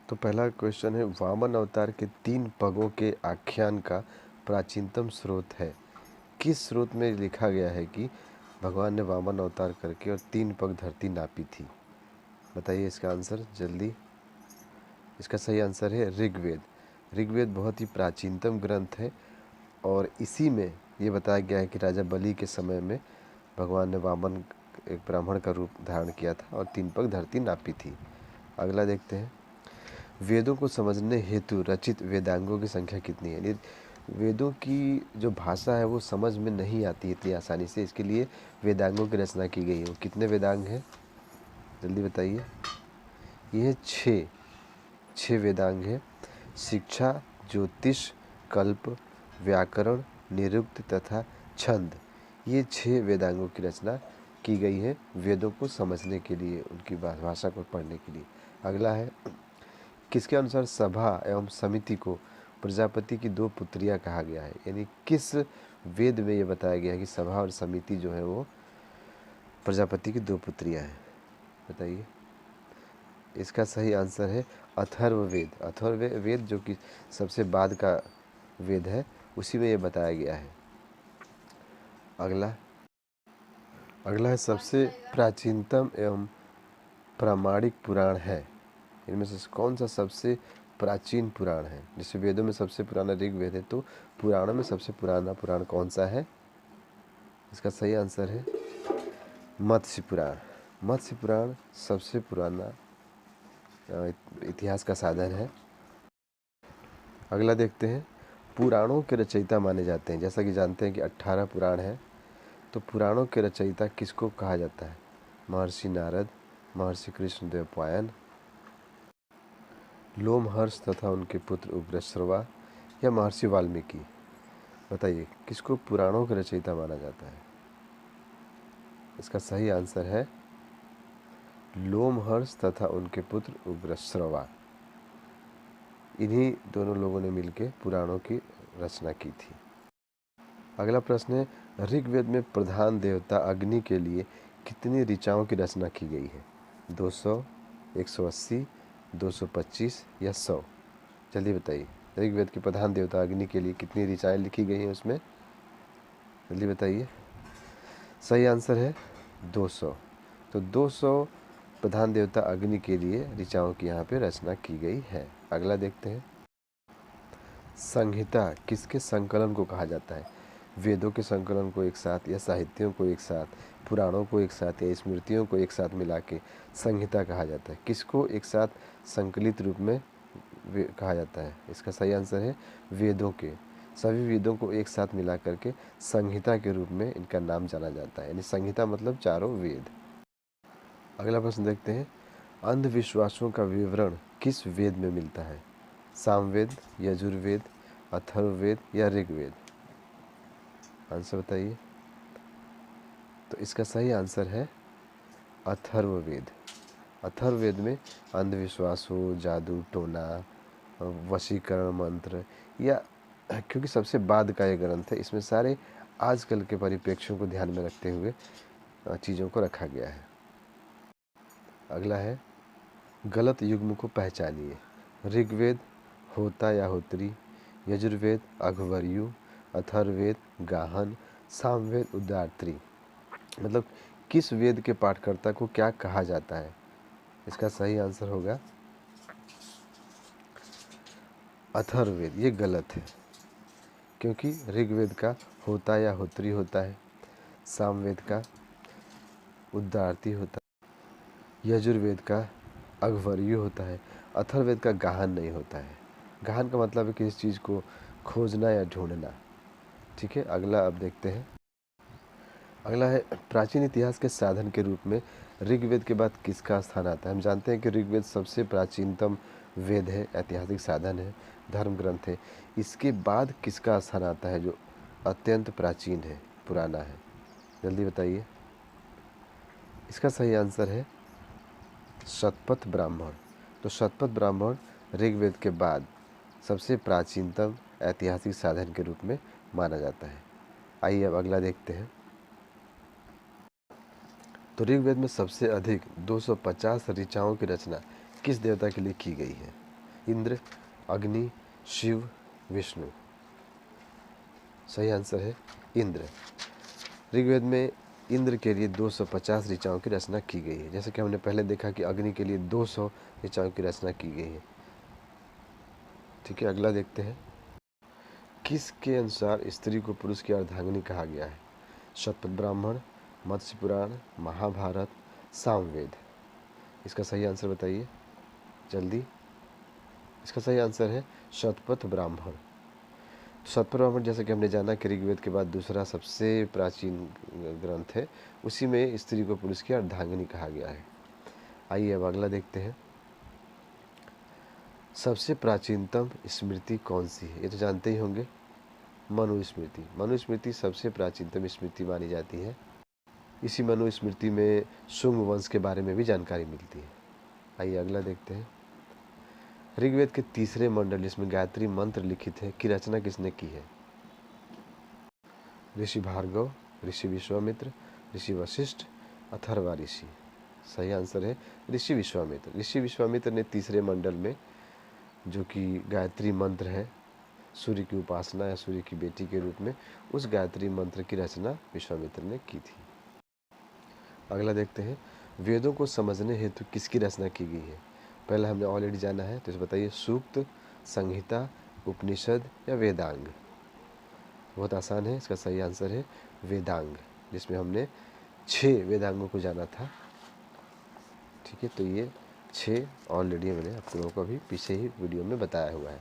तो पहला क्वेश्चन है, वामन अवतार के 3 पगों के आख्यान का प्राचीनतम स्रोत है। किस स्रोत में लिखा गया है कि भगवान ने वामन अवतार करके और 3 पग धरती नापी थी? बताइए इसका आंसर जल्दी। इसका सही आंसर है ऋग्वेद। ऋग्वेद बहुत ही प्राचीनतम ग्रंथ है और इसी में ये बताया गया है कि राजा बलि के समय में भगवान ने वामन एक ब्राह्मण का रूप धारण किया था और 3 पग धरती नापी थी। अगला देखते हैं, वेदों को समझने हेतु रचित वेदांगों की संख्या कितनी है? वेदों की जो भाषा है वो समझ में नहीं आती इतनी आसानी से, इसके लिए वेदांगों की रचना की गई है। वो कितने वेदांग हैं जल्दी बताइए। ये 6 वेदांग हैं। शिक्षा, ज्योतिष, कल्प, व्याकरण, निरुक्त तथा छंद, ये 6 वेदांगों की रचना की गई है वेदों को समझने के लिए, उनकी भाषा को पढ़ने के लिए। अगला है, किसके अनुसार सभा एवं समिति को प्रजापति की 2 पुत्रियां कहा गया है? यानी किस वेद में ये बताया गया है कि सभा और समिति जो है वो प्रजापति की 2 पुत्रियां हैं? बताइए। इसका सही आंसर है अथर्ववेद। अथर्ववेद जो कि सबसे बाद का वेद है, उसी में ये बताया गया है। अगला है, सबसे प्राचीनतम एवं प्रामाणिक पुराण है, इनमें से कौन सा सबसे प्राचीन पुराण है? जैसे वेदों में सबसे पुराना ऋग्वेद है, तो पुराणों में सबसे पुराना पुराण कौन सा है? इसका सही आंसर है मत्स्य पुराण। मत्स्य पुराण सबसे पुराना इतिहास का साधन है। अगला देखते हैं, पुराणों के रचयिता माने जाते हैं, जैसा कि जानते हैं कि 18 पुराण है, तो पुराणों के रचयिता किसको कहा जाता है? महर्षि नारद, महर्षि कृष्णदेवपायन, लोमहर्ष तथा उनके पुत्र उग्रश्रवा या महर्षि वाल्मीकि? बताइए किसको पुराणों के रचयिता माना जाता है? इसका सही आंसर है लोमहर्ष तथा उनके पुत्र उग्रश्रवा। इन्हीं दोनों लोगों ने मिलकर पुराणों की रचना की थी। अगला प्रश्न है, ऋग्वेद में प्रधान देवता अग्नि के लिए कितनी ऋचाओं की रचना की गई है? 200, 180, 225 या 100? जल्दी बताइए। ऋग्वेद के प्रधान देवता अग्नि के लिए कितनी ऋचाएं लिखी गई हैं उसमें? जल्दी बताइए। सही आंसर है 200। तो 200 प्रधान देवता अग्नि के लिए ऋचाओं की यहाँ पे रचना की गई है। अगला देखते हैं, संहिता किसके संकलन को कहा जाता है? वेदों के संकलन को एक साथ, या साहित्यों को एक साथ, पुराणों को एक साथ, या स्मृतियों को एक साथ मिला के संहिता कहा जाता है? किसको एक साथ संकलित रूप में कहा जाता है? इसका सही आंसर है वेदों के। सभी वेदों को एक साथ मिला करके संहिता के रूप में इनका नाम जाना जाता है, यानी संहिता मतलब चारों वेद। अगला प्रश्न देखते हैं, अंधविश्वासों का विवरण किस वेद में मिलता है? सामवेद, यजुर्वेद, अथर्ववेद या ऋग्वेद? आंसर बताइए। तो इसका सही आंसर है अथर्ववेद। अथर्ववेद में अंधविश्वास हो, जादू टोना, वशीकरण मंत्र, या क्योंकि सबसे बाद का ये ग्रंथ है, इसमें सारे आजकल के परिप्रेक्ष्यों को ध्यान में रखते हुए चीज़ों को रखा गया है। अगला है, गलत युग्म को पहचानिए। ऋग्वेद होता या होत्री, यजुर्वेद अघवर्यु, अथर्ववेद गाहन, सामवेद उदारत्री। मतलब किस वेद के पाठकर्ता को क्या कहा जाता है? इसका सही आंसर होगा अथर्ववेद। ये गलत है, क्योंकि ऋग्वेद का होता या होत्री होता है, सामवेद का उदारती होता है, यजुर्वेद का अघवर्यु होता है, अथर्ववेद का गाहन नहीं होता है। गाहन का मतलब है किसी चीज़ को खोजना या ढूंढना। ठीक है, अगला अब देखते हैं। अगला है, प्राचीन इतिहास के साधन के रूप में ऋग्वेद के बाद किसका स्थान आता है? हम जानते हैं कि ऋग्वेद सबसे प्राचीनतम वेद है, ऐतिहासिक साधन है, धर्म ग्रंथ है। इसके बाद किसका स्थान आता है जो अत्यंत प्राचीन है, पुराना है? जल्दी बताइए। इसका सही आंसर है शतपथ ब्राह्मण। तो शतपथ ब्राह्मण ऋग्वेद के बाद सबसे प्राचीनतम ऐतिहासिक साधन के रूप में माना जाता है। आइए अब अगला देखते हैं। तो ऋग्वेद में सबसे अधिक 250 ऋचाओं की रचना किस देवता के लिए की गई है? इंद्र, अग्नि, शिव, विष्णु। सही आंसर है इंद्र। ऋग्वेद में इंद्र के लिए 250 ऋचाओं की रचना की गई है। जैसे कि हमने पहले देखा कि अग्नि के लिए 200 ऋचाओं की रचना की गई है। ठीक है, अगला देखते हैं। किसके अनुसार स्त्री को पुरुष की अर्धांगिनी कहा गया है? शतपथ ब्राह्मण, मत्स्य पुराण, महाभारत, सामवेद। इसका सही आंसर बताइए जल्दी। इसका सही आंसर है शतपथ ब्राह्मण। तो शतपथ ब्राह्मण जैसे कि हमने जाना कि ऋग्वेद के बाद दूसरा सबसे प्राचीन ग्रंथ है, उसी में स्त्री को पुरुष की अर्धांगिनी कहा गया है। आइए अब अगला देखते हैं। सबसे प्राचीनतम स्मृति कौन सी है? ये तो जानते ही होंगे, मनुस्मृति। मनुस्मृति सबसे प्राचीनतम स्मृति मानी जाती है। इसी मनुस्मृति में शुंग वंश के बारे में भी जानकारी मिलती है। आइए अगला देखते हैं। ऋग्वेद के तीसरे मंडल जिसमें गायत्री मंत्र लिखित है की रचना किसने की है? ऋषि भार्गव, ऋषि विश्वामित्र, ऋषि वशिष्ठ, अथर्वा ऋषि। सही आंसर है ऋषि विश्वामित्र। ऋषि विश्वामित्र ने तीसरे मंडल में जो कि गायत्री मंत्र है, सूर्य की उपासना या सूर्य की बेटी के रूप में, उस गायत्री मंत्र की रचना विश्वामित्र ने की थी। अगला देखते हैं। वेदों को समझने हेतु किसकी रचना की गई है? पहले हमने ऑलरेडी जाना है, तो इसे बताइए। सूक्त, संहिता, उपनिषद या वेदांग। बहुत आसान है, इसका सही आंसर है वेदांग, जिसमें हमने 6 वेदांगों को जाना था। ठीक है, तो ये 6 ऑलरेडी मैंने आप लोगों को अभी पीछे ही वीडियो में बताया हुआ है।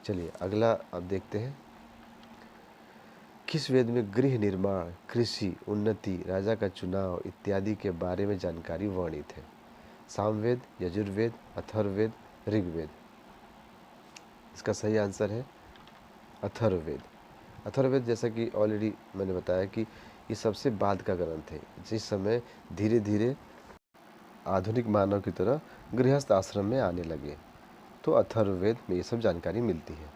चलिए अगला अब देखते हैं। किस वेद में गृह निर्माण, कृषि, उन्नति, राजा का चुनाव इत्यादि के बारे में जानकारी वर्णित है? सामवेद, यजुर्वेद, अथर्ववेद, ऋग्वेद। इसका सही आंसर है अथर्ववेद। अथर्ववेद जैसा कि ऑलरेडी मैंने बताया कि ये सबसे बाद का ग्रंथ है, जिस समय धीरे धीरे आधुनिक मानव की तरह गृहस्थ आश्रम में आने लगे, तो अथर्ववेद में ये सब जानकारी मिलती है।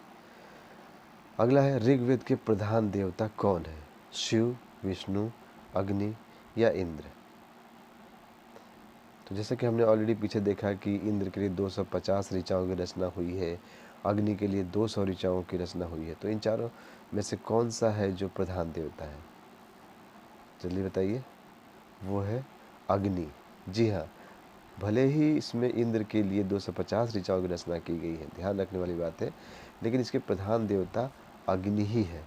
अगला है, ऋग्वेद के प्रधान देवता कौन है? शिव, विष्णु, अग्नि या इंद्र। तो जैसे कि हमने ऑलरेडी पीछे देखा कि इंद्र के लिए 250 ऋचाओं की रचना हुई है, अग्नि के लिए 200 ऋचाओं की रचना हुई है। तो इन चारों में से कौन सा है जो प्रधान देवता है? जल्दी बताइए। वो है अग्नि। जी हाँ, भले ही इसमें इंद्र के लिए 250 ऋचाओं की रचना की गई है, ध्यान रखने वाली बात है, लेकिन इसके प्रधान देवता अग्नि ही है।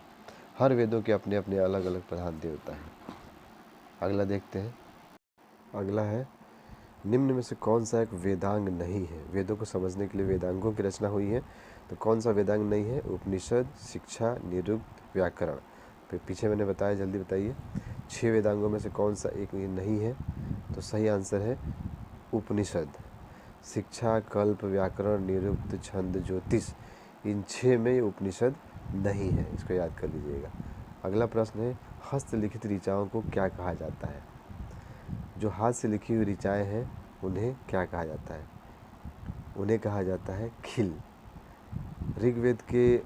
हर वेदों के अपने अपने अलग अलग प्रधान देवता हैं। अगला देखते हैं। अगला है, निम्न में से कौन सा एक वेदांग नहीं है? वेदों को समझने के लिए वेदांगों की रचना हुई है, तो कौन सा वेदांग नहीं है? उपनिषद, शिक्षा, निरुक्त, व्याकरण। फिर पीछे मैंने बताया, जल्दी बताइए। 6 वेदांगों में से कौन सा एक नहीं है? तो सही आंसर है उपनिषद। शिक्षा, कल्प, व्याकरण, निरुक्त, छंद, ज्योतिष, इन 6 में उपनिषद नहीं है, इसको याद कर लीजिएगा। अगला प्रश्न है, हस्तलिखित ऋचाओं को क्या कहा जाता है? जो हाथ से लिखी हुई ऋचाएँ हैं उन्हें क्या कहा जाता है? उन्हें कहा जाता है खिल। ऋग्वेद के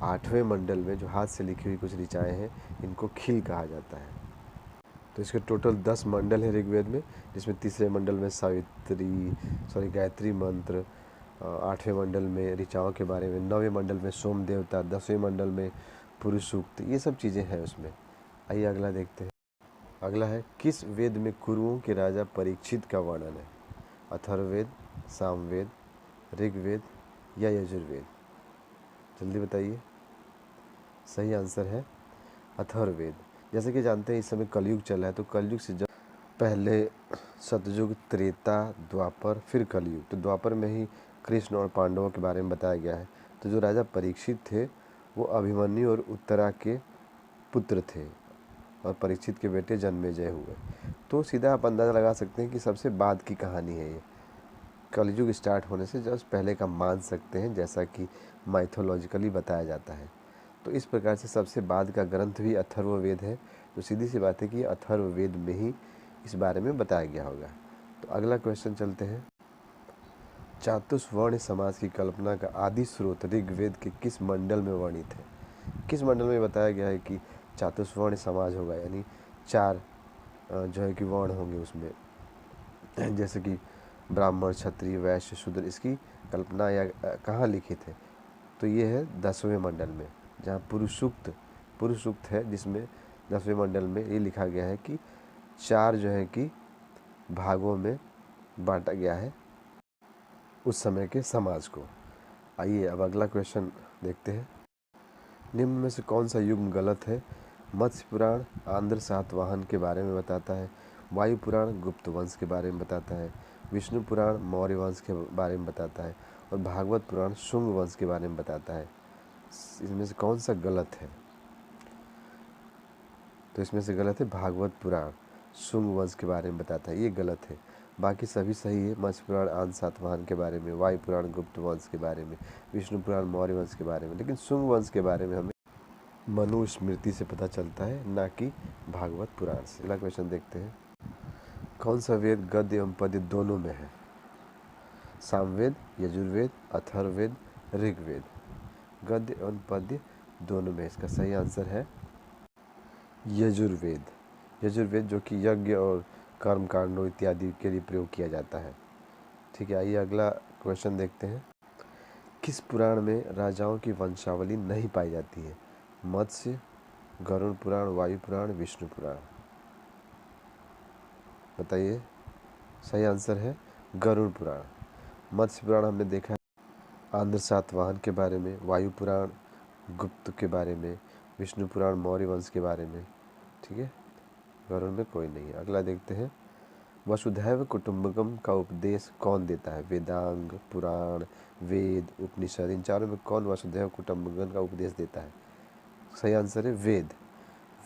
8वें मंडल में जो हाथ से लिखी हुई कुछ ऋचाएँ हैं, इनको खिल कहा जाता है। तो इसके टोटल 10 मंडल है ऋग्वेद में, जिसमें तीसरे मंडल में गायत्री मंत्र, 8वें मंडल में ऋचाओं के बारे में, 9वें मंडल में सोम देवता, 10वें मंडल में पुरुष सूक्त, ये सब चीज़ें हैं उसमें। आइए अगला देखते हैं। अगला है, किस वेद में कुरुओं के राजा परीक्षित का वर्णन है? अथर्ववेद, सामवेद, ऋग्वेद या यजुर्वेद। जल्दी बताइए। सही आंसर है अथर्ववेद। जैसे कि जानते हैं इस समय कलयुग चल रहा है, तो कलयुग से जब पहले सतयुग, त्रेता, द्वापर, फिर कलयुग, तो द्वापर में ही कृष्ण और पांडवों के बारे में बताया गया है। तो जो राजा परीक्षित थे वो अभिमन्यु और उत्तरा के पुत्र थे और परीक्षित के बेटे जन्मेजय हुए। तो सीधा आप अंदाज़ा लगा सकते हैं कि सबसे बाद की कहानी है ये, कलयुग स्टार्ट होने से जस्ट पहले का मान सकते हैं, जैसा कि माइथोलॉजिकली बताया जाता है। तो इस प्रकार से सबसे बाद का ग्रंथ भी अथर्ववेद है। तो सीधी सी बात है कि अथर्ववेद में ही इस बारे में बताया गया होगा। तो अगला क्वेश्चन चलते हैं। चातुर्वर्ण समाज की कल्पना का आदि स्रोत ऋग्वेद के किस मंडल में वर्णित है? किस मंडल में बताया गया है कि चातुर्वर्ण समाज होगा, यानी 4 जो है कि वर्ण होंगे उसमें, जैसे कि ब्राह्मण, क्षत्रिय, वैश्य, शूद्र, इसकी कल्पना या कहाँ लिखित है? तो ये है 10वें मंडल में, जहाँ पुरुष सूक्त है, जिसमें 10वें मंडल में ये लिखा गया है कि 4 जो है कि भागों में बांटा गया है उस समय के समाज को। आइए अब अगला क्वेश्चन देखते हैं। निम्न में से कौन सा युग्म गलत है? मत्स्य पुराण आंध्र सातवाहन के बारे में बताता है, वायु पुराण गुप्त वंश के बारे में बताता है, विष्णु पुराण मौर्य वंश के बारे में बताता है और भागवत पुराण शुंग वंश के बारे में बताता है। इसमें से कौन सा गलत है? तो इसमें से गलत है भागवत पुराण शुंग वंश के बारे में बताता है, ये गलत है। बाकी सभी सही है। मत्स्य पुराण आंध्र सातवाहन के बारे में, वायु पुराण गुप्त वंश के बारे में, विष्णु पुराण मौर्य वंश के बारे में, लेकिन शुंग वंश के बारे में हमें मनुस्मृति से पता चलता है, ना कि भागवत पुराण से। अगला क्वेश्चन देखते हैं। कौन सा वेद गद्य एवं पद्य दोनों में है? सामवेद, यजुर्वेद, अथर्ववेद, ऋग्वेद। गद्य एवं पद्य दोनों में। इसका सही आंसर है यजुर्वेद। यजुर्वेद जो कि यज्ञ और कर्म कांडों इत्यादि के लिए प्रयोग किया जाता है। ठीक है, आइए अगला क्वेश्चन देखते हैं। किस पुराण में राजाओं की वंशावली नहीं पाई जाती है? मत्स्य, गरुड़ पुराण, वायु पुराण, विष्णु पुराण। बताइए। सही आंसर है गरुड़ पुराण। मत्स्य पुराण हमने देखा है आंध्र सातवाहन के बारे में, वायु पुराण गुप्त के बारे में, विष्णु पुराण मौर्य वंश के बारे में। ठीक है, गरुड़ में कोई नहीं है। अगला देखते हैं। वसुधैव कुटुंबकम का उपदेश कौन देता है? वेदांग, पुराण, वेद, उपनिषद, इन चारों में कौन वसुधैव कुटुंबकम का उपदेश देता है? सही आंसर है वेद।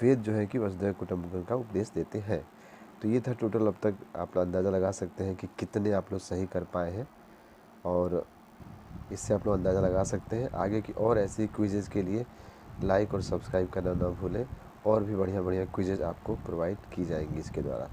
वेद जो है कि वसुधैव कुटुंबकम का उपदेश देते हैं। तो ये था टोटल। अब तक आप अंदाज़ा लगा सकते हैं कि कितने आप लोग सही कर पाए हैं, और इससे आप लोग अंदाज़ा लगा सकते हैं आगे की और ऐसी क्विजेज़ के लिए लाइक और सब्सक्राइब करना ना भूलें। और भी बढ़िया बढ़िया क्विजेज़ आपको प्रोवाइड की जाएंगी इसके द्वारा।